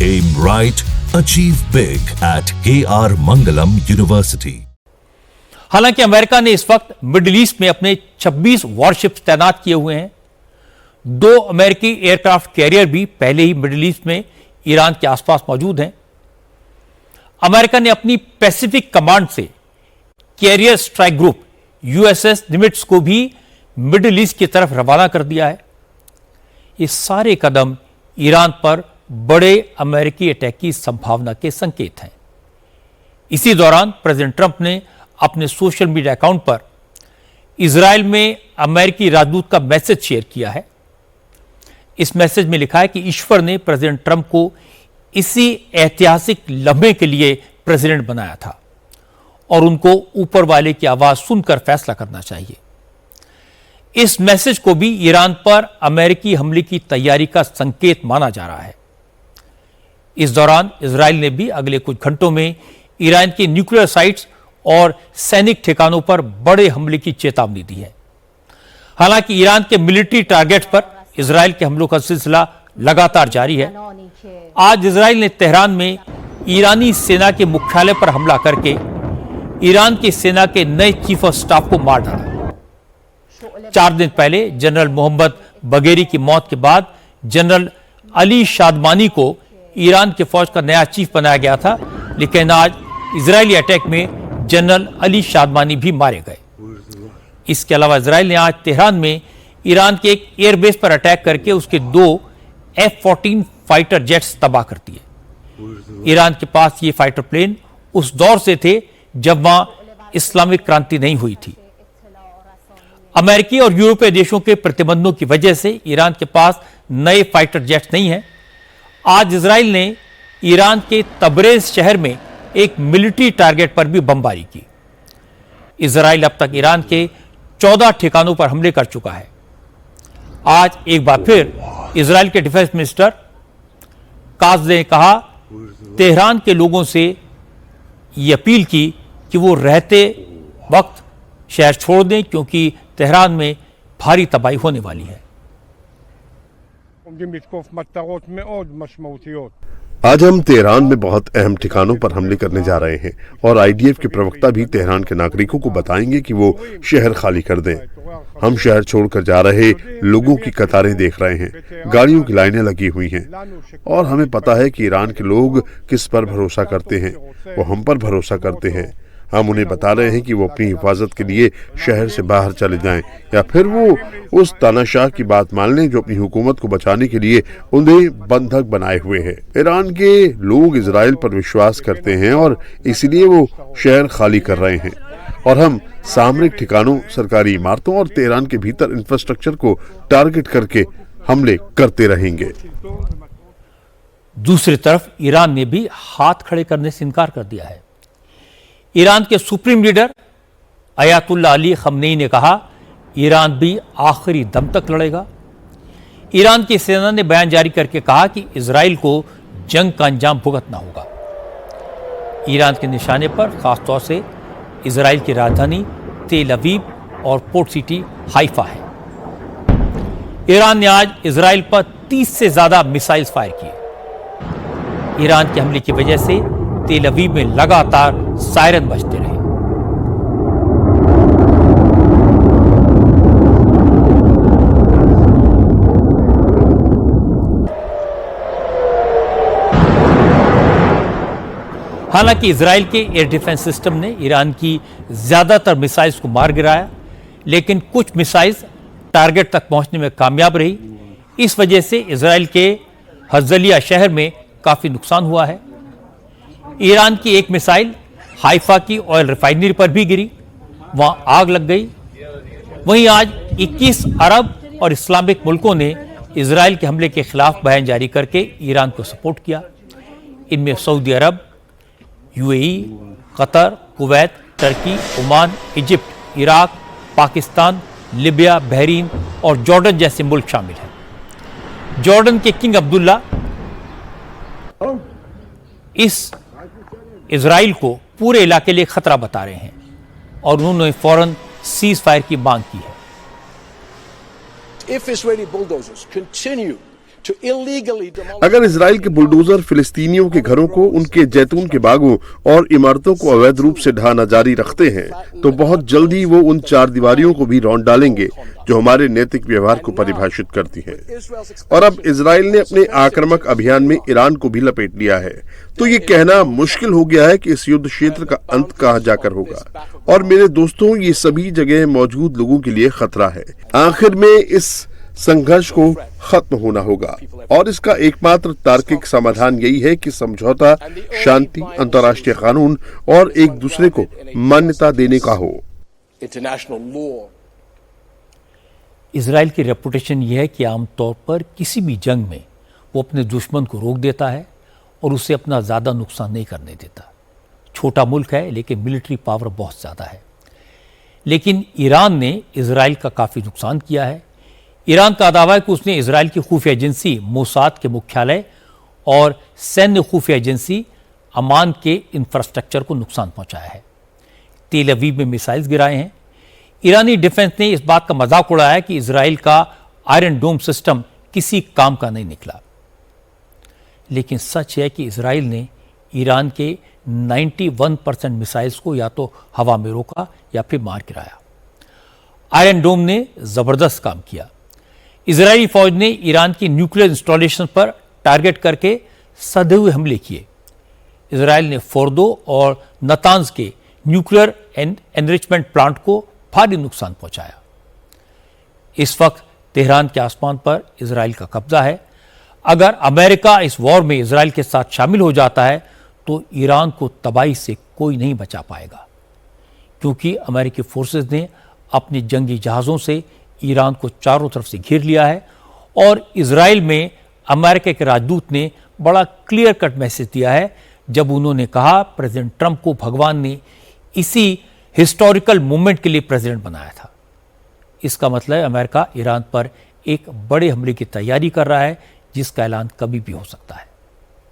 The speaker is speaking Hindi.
Aim right, achieve big at KR Mangalam University. हालांकि अमेरिका ने इस वक्त मिडिल ईस्ट में अपने 26 वॉरशिप्स तैनात किए हुए हैं। 2 अमेरिकी एयरक्राफ्ट कैरियर भी पहले ही मिडिल ईस्ट में ईरान के आसपास मौजूद हैं। अमेरिका ने अपनी पैसिफिक कमांड से कैरियर स्ट्राइक ग्रुप USS निमिट्ज को भी मिडिल ईस्ट की तरफ रवाना कर दिया है। ये सारे कदम ईरान पर बड़े अमेरिकी अटैक की संभावना के संकेत हैं। इसी दौरान प्रेसिडेंट ट्रंप ने अपने सोशल मीडिया अकाउंट पर इजराइल में अमेरिकी राजदूत का मैसेज शेयर किया है। इस मैसेज में लिखा है कि ईश्वर ने प्रेसिडेंट ट्रंप को इसी ऐतिहासिक लम्हे के लिए प्रेसिडेंट बनाया था और उनको ऊपर वाले की आवाज सुनकर फैसला करना चाहिए। इस मैसेज को भी ईरान पर अमेरिकी हमले की तैयारी का संकेत माना जा रहा है। इस दौरान इजराइल ने भी अगले कुछ घंटों में ईरान के न्यूक्लियर साइट्स और सैनिक ठिकानों पर बड़े हमले की चेतावनी दी है। हालांकि ईरान के मिलिट्री टारगेट्स पर इजराइल के हमलों का सिलसिला लगातार जारी है। आज इजराइल ने तेहरान में ईरानी सेना के मुख्यालय पर हमला करके ईरान की सेना के नए चीफ ऑफ स्टाफ को मार डाला। 4 दिन पहले जनरल मोहम्मद बगेरी की मौत के बाद जनरल अली शादमानी को ईरान की फौज का नया चीफ बनाया गया था, लेकिन आज इजरायली अटैक में जनरल अली शादमानी भी मारे गए। इसके अलावा इजराइल ने आज तेहरान में ईरान के एक एयरबेस पर अटैक करके उसके 2 F-14 फाइटर जेट्स तबाह कर दिए। ईरान के पास ये फाइटर प्लेन उस दौर से थे जब वहां इस्लामिक क्रांति नहीं हुई थी। अमेरिकी और यूरोपीय देशों के प्रतिबंधों की वजह से ईरान के पास नए फाइटर जेट्स नहीं हैं। आज इजराइल ने ईरान के तबरेज शहर में एक मिलिट्री टारगेट पर भी बमबारी की। इजराइल अब तक ईरान के 14 ठिकानों पर हमले कर चुका है। आज एक बार फिर इजराइल के डिफेंस मिनिस्टर काज ने कहा, तेहरान के लोगों से ये अपील की कि वो रहते वक्त शहर छोड़ दें, क्योंकि तेहरान में भारी तबाही होने वाली है। आज हम तेहरान में बहुत अहम ठिकानों पर हमले करने जा रहे हैं और IDF के प्रवक्ता भी तेहरान के नागरिकों को बताएंगे कि वो शहर खाली कर दें। हम शहर छोड़कर जा रहे लोगों की कतारें देख रहे हैं, गाड़ियों की लाइनें लगी हुई हैं और हमें पता है कि ईरान के लोग किस पर भरोसा करते हैं। वो हम पर भरोसा करते हैं। हम उन्हें बता रहे हैं कि वो अपनी हिफाजत के लिए शहर से बाहर चले जाएं या फिर वो उस तानाशाह की बात मान लें जो अपनी हुकूमत को बचाने के लिए उन्हें बंधक बनाए हुए है। ईरान के लोग इजराइल पर विश्वास करते हैं और इसलिए वो शहर खाली कर रहे हैं और हम सामरिक ठिकानों, सरकारी इमारतों और तेहरान के भीतर इंफ्रास्ट्रक्चर को टारगेट करके हमले करते रहेंगे। दूसरी तरफ ईरान ने भी हाथ खड़े करने से इनकार कर दिया है। ईरान के supreme leader Ayatollah Ali Khamenei ने कहा, ईरान भी आखिरी दम तक लड़ेगा। ईरान की सेना ने बयान जारी करके कहा कि इजराइल को जंग का अंजाम भुगतना होगा। ईरान के निशाने पर खासतौर से इजराइल की राजधानी तेल अवीव और पोर्ट सिटी हाइफा है। ईरान ने आज इजराइल पर 30 से ज्यादा मिसाइल्स फायर किए। ईरान के हमले की वजह से तेल अवीव में लगातार सायरन बजते रहे। हालांकि इजराइल के एयर डिफेंस सिस्टम ने ईरान की ज्यादातर मिसाइल्स को मार गिराया, लेकिन कुछ मिसाइल्स टारगेट तक पहुंचने में कामयाब रही। इस वजह से इजराइल के हज़लिया शहर में काफी नुकसान हुआ है। ईरान की एक मिसाइल हाइफा की ऑयल रिफाइनरी पर भी गिरी, वहां आग लग गई। वहीं आज 21 अरब और इस्लामिक मुल्कों ने इजराइल के हमले के खिलाफ बयान जारी करके ईरान को सपोर्ट किया। इनमें सऊदी अरब, UAE, Qatar, Kuwait, Turkey, Oman, Egypt, Iraq, Pakistan, Libya, Bahrain और जॉर्डन जैसे मुल्क शामिल हैं। जॉर्डन के किंग अब्दुल्ला इस इजराइल को पूरे इलाके लिए खतरा बता रहे हैं और उन्होंने फौरन सीज फायर की मांग की है। If Israeli bulldozers continue अगर इसराइल के बुलडोजर फिलिस्तीनियों के घरों को, उनके जैतून के बागों और इमारतों को अवैध रूप से ढहाना जारी रखते हैं तो बहुत जल्दी वो उन चार दीवारियों को भी रौंद डालेंगे जो हमारे नैतिक व्यवहार को परिभाषित करती हैं। और अब इसराइल ने अपने आक्रामक अभियान में ईरान को भी लपेट लिया है, तो ये कहना मुश्किल हो गया है कि इस युद्ध क्षेत्र का अंत कहां जाकर होगा। और मेरे दोस्तों, ये सभी जगह मौजूद लोगों के लिए खतरा है। आखिर में इस संघर्ष को खत्म होना होगा और इसका एकमात्र तार्किक समाधान यही है कि समझौता, शांति, अंतर्राष्ट्रीय कानून और एक दूसरे को मान्यता देने का हो। इजराइल की रेपुटेशन यह है कि आमतौर पर किसी भी जंग में वो अपने दुश्मन को रोक देता है और उसे अपना ज़्यादा नुकसान नहीं करने देता। छोटा मुल्क है लेकिन मिलिट्री पावर बहुत ज़्यादा है। लेकिन ईरान ने इजराइल का काफ़ी नुकसान किया है। ईरान का दावा है कि उसने इजराइल की खुफिया एजेंसी मोसाद के मुख्यालय और सैन्य खुफिया एजेंसी अमान के इंफ्रास्ट्रक्चर को नुकसान पहुंचाया है। तेल अवीव में मिसाइल्स गिराए हैं। ईरानी डिफेंस ने इस बात का मजाक उड़ाया कि इजराइल का आयरन डोम सिस्टम किसी काम का नहीं निकला। लेकिन सच है कि इजराइल ने ईरान के 91% मिसाइल्स को या तो हवा में रोका या फिर मार गिराया। आयरन डोम ने जबरदस्त काम किया। इजरायली फौज ने ईरान की न्यूक्लियर इंस्टॉलेशन पर टारगेट करके सधे हुए हमले किए। इजराइल ने फोर्दो और नतांज के न्यूक्लियर एनरिचमेंट प्लांट को भारी नुकसान पहुंचाया। इस वक्त तेहरान के आसमान पर इजराइल का कब्जा है। अगर अमेरिका इस वॉर में इजराइल के साथ शामिल हो जाता है तो ईरान को तबाही से कोई नहीं बचा पाएगा, क्योंकि अमेरिकी फोर्सेस ने अपने जंगी जहाज़ों से ईरान को चारों तरफ से घेर लिया है। और इजराइल में अमेरिका के राजदूत ने बड़ा क्लियर कट मैसेज दिया है जब उन्होंने कहा प्रेसिडेंट ट्रंप को भगवान ने इसी हिस्टोरिकल मोमेंट के लिए प्रेसिडेंट बनाया था। इसका मतलब है अमेरिका ईरान पर एक बड़े हमले की तैयारी कर रहा है जिसका ऐलान कभी भी हो सकता है।